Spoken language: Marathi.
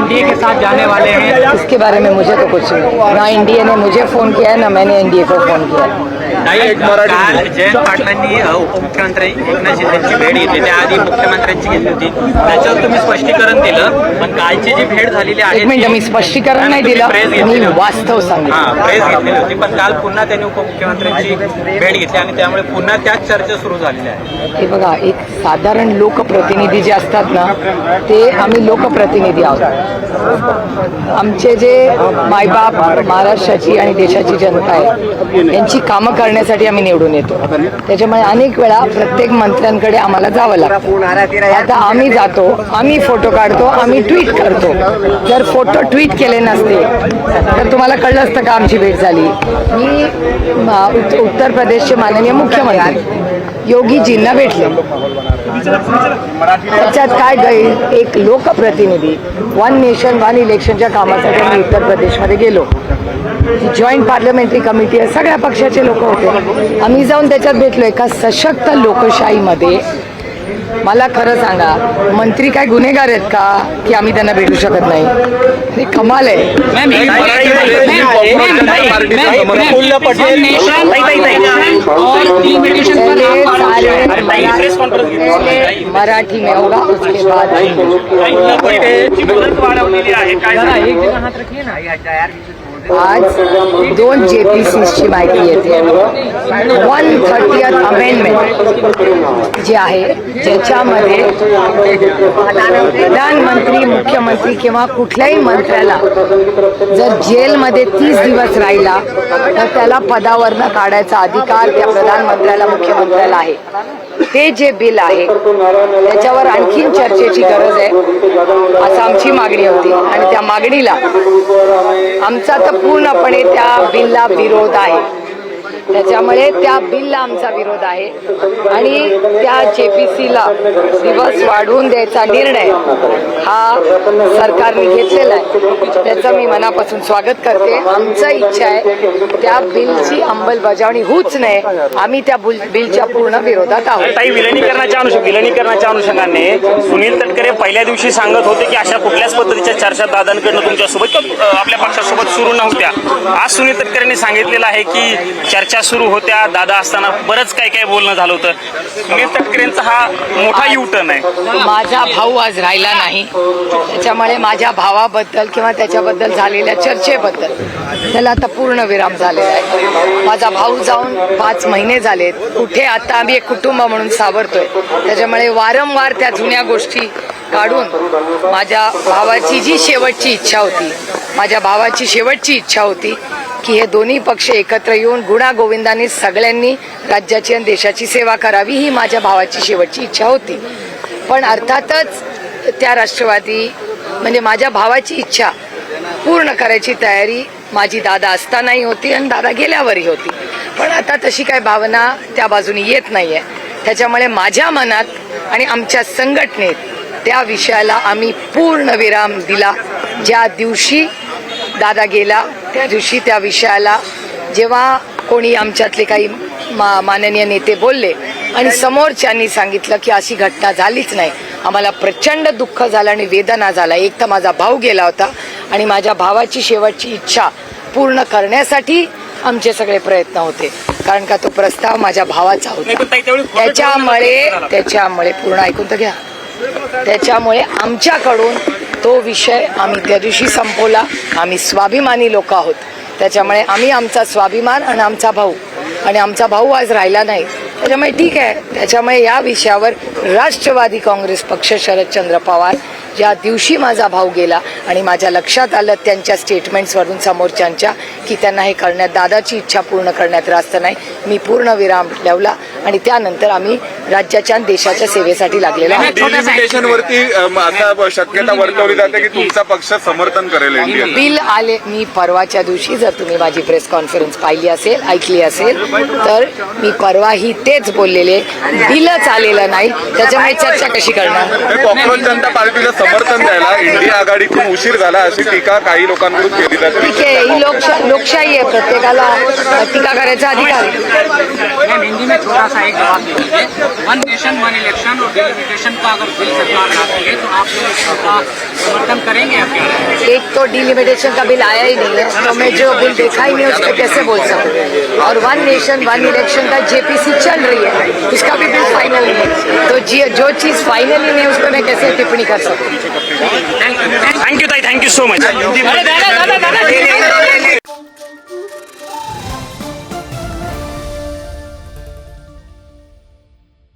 एनडीए के साथ जाने वाले हैं। इसके बारे में मुझे तो कुछ नहीं, ना एनडीए ने मुझे फोन किया है ना मैंने एनडीए को फोन किया है। काल जयंत पाटलांनी उपमुख्यमंत्री एकनाथ शिंदेची भेट घेतली, त्याआधी मुख्यमंत्र्यांची घेतली होती, त्याच्यावर तुम्ही स्पष्टीकरण दिलं, पण कालची जी भेट झालेली आहे, एक मिनिट, मी स्पष्टीकरण नाही दिलं, मी वास्तव सांगितलं. प्रेस घेतलेली होती, पण काल पुन्हा त्यांनी उपमुख्यमंत्र्यांची भेट घेतली आणि त्यामुळे पुन्हा त्याच चर्चा सुरू झालेल्या आहेत. हे बघा, एक साधारण लोकप्रतिनिधी जे असतात ना, ते आम्ही लोकप्रतिनिधी आहोत. आमचे जे मायबाप महाराष्ट्राची आणि देशाची जनता आहे यांची कामं करण्यासाठी आम्ही निवडून येतो. त्याच्यामुळे अनेक वेळा प्रत्येक मंत्र्यांकडे आम्हाला जावं लागतं. आता आम्ही जातो, आम्ही फोटो काढतो, आम्ही ट्विट करतो. जर फोटो ट्विट केले नसते तर तुम्हाला कळलं असतं का आमची भेट झाली. मी उत्तर प्रदेशचे माननीय मुख्यमंत्री योगीजींना भेटले. त्याच्यात काय गैर, एक लोकप्रतिनिधी वन नेशन वन इलेक्शनच्या कामासाठी आम्ही उत्तर प्रदेशमध्ये गेलो. जॉईंट पार्लमेंटरी कमिटी आहे, सगळ्या पक्षाचे लोक होते. आम्ही जाऊन त्याच्यात भेटलो. एका सशक्त लोकशाहीमध्ये मला खरं सांगा, मंत्री काय गुन्हेगार आहेत का की आम्ही त्यांना भेटू शकत नाही? हे कमाल आहे. मराठी में होगा उसके बाद. आज 2 JPCची माहिती येते. 130th अमेंडमेंट जे आहे, ज्याच्यामध्ये प्रधानमंत्री, मुख्यमंत्री किंवा कुठल्याही मंत्र्याला जर जेलमध्ये 30 दिवस राहिला तर त्याला पदावरनं काढायचा अधिकार त्या प्रधानमंत्र्याला, मुख्यमंत्र्याला आहे. ते जे बिल आहे त्याच्यावर आणखीन चर्चेची गरज आहे असं आमची मागणी होती. आणि त्या मागणीला आमचा तर पूर्णपणे त्या बिलला विरोध आहे. त्याच्यामुळे त्या बिलला आमचा विरोध आहे आणि त्या JPCला दिवस वाढवून द्यायचा निर्णय हा सरकारने घेतलेला आहे. त्याचं मी मनापासून स्वागत करते. आमची इच्छा आहे त्या बिलची अंमलबजावणी होऊच नये. आम्ही त्या बिलच्या पूर्ण विरोधात आहोत. ताई, विलिनीकरणाच्या अनुषंगाने सुनील तटकरे पहिल्या दिवशी सांगत होते की अशा कुठल्याच पद्धतीच्या चर्चा दादांकडनं तुमच्यासोबत किंवा आपल्या पक्षासोबत सुरू नव्हत्या. आज सुनील तटकरेंनी सांगितलेलं आहे की चर्चा सुरू होत्या, दादा असताना बरंच काय बोलणं झालं होतं. सुनील तटकरेंचा हा मोठा युटर्न आहे. माझा भाऊ आज राहिला नाही, त्याच्यामुळे माझ्या भावाबद्दल किंवा त्याच्याबद्दल झालेल्या चर्चेबद्दल त्याला आता पूर्ण विराम झालेला आहे. माझा भाऊ जाऊन 5 महिने झालेत. कुठे आता आम्ही एक कुटुंब म्हणून सावरतोय. त्याच्यामुळे वारंवार त्या जुन्या गोष्टी काढून माझ्या भावाची जी शेवटची इच्छा होती, माझ्या भावाची शेवटची इच्छा होती की हे दोन्ही पक्ष एकत्र येऊन गुणागोविंदाने सगळ्यांनी राज्याची आणि देशाची सेवा करावी, ही माझ्या भावाची शेवटची इच्छा होती. पण अर्थातच त्या राष्ट्रवादी म्हणजे माझ्या भावाची इच्छा पूर्ण करायची तयारी माझी दादा असतानाही होती आणि दादा गेल्यावरही होती. पण आता तशी काय भावना त्या बाजूने येत नाहीये. त्याच्यामुळे माझ्या मनात आणि आमच्या संघटनेत त्या विषयाला आम्ही पूर्ण विराम दिला. ज्या दिवशी दादा गेला त्या दिवशी त्या विषयाला जेव्हा कोणी आमच्यातले काही माननीय नेते बोलले आणि समोरच्यांनी सांगितलं की अशी घटना झालीच नाही, आम्हाला प्रचंड दुःख झालं आणि वेदना झाला. एक तर माझा भाऊ गेला होता आणि माझ्या भावाची शेवटची इच्छा पूर्ण करण्यासाठी आमचे सगळे प्रयत्न होते, कारण का तो प्रस्ताव माझ्या भावाचा होता. त्याच्यामुळे पूर्ण ऐकून तर घ्या. त्याच्यामुळे आमच्याकडून तो विषय आम्ही त्या दिवशी संपवला. आम्ही स्वाभिमानी लोक आहोत. त्याच्यामुळे आम्ही आमचा स्वाभिमान आणि आमचा भाऊ आज राहिला नाही. त्याच्यामुळे ठीक आहे. त्याच्यामुळे या विषयावर राष्ट्रवादी काँग्रेस पक्ष, शरदचंद्र पवार, ज्या दिवशी माझा भाऊ गेला आणि माझ्या लक्षात आलं त्यांच्या स्टेटमेंट्सवरून समोरच्यांच्या की त्यांना हे करण्यात, दादाची इच्छा पूर्ण करण्यात रास्त नाही, मी पूर्ण विराम लावला आणि त्यानंतर आम्ही राज्याच्या आणि देशाच्या सेवेसाठी लागलेलो आहोत. शक्यता वर्तवली जाते की तुमचा पक्ष समर्थन करेल बिल आले. मी परवाच्या दिवशी जर तुम्ही माझी प्रेस कॉन्फरन्स पाहिली असेल, ऐकली असेल, तर मी परवाही तेच बोललेले, बिलच आलेलं नाही, त्याच्यामुळे चर्चा कशी करणार? काँग्रेस जनता पार्टीला समर्थन द्यायला इंडिया आघाडीतून उशीर झाला अशी टीका काही लोकांकडून केली जाते. ठीक आहे, ही लोकशाही आहे, प्रत्येकाला टीका करायचा अधिकार आहे. वन नेशन वन इलेक्शन और डिलिमिटेशन का अगर बिल सरकार लाती है तो आप लोग इसका समर्थन करेंगे या फिर? एक तो डिलिमिटेशन का बिल आया ही नहीं है, तो मैं जो बिल देखा ही नहीं उस पर कैसे बोल सकूँ। और वन नेशन वन इलेक्शन का जेपीसी चल रही है, उसका भी बिल फाइनल नहीं है, तो जो चीज़ फाइनल ही नहीं है उस पर मैं कैसे टिप्पणी कर सकूँ। थँक्यू ताई, थँक्यू सो मच.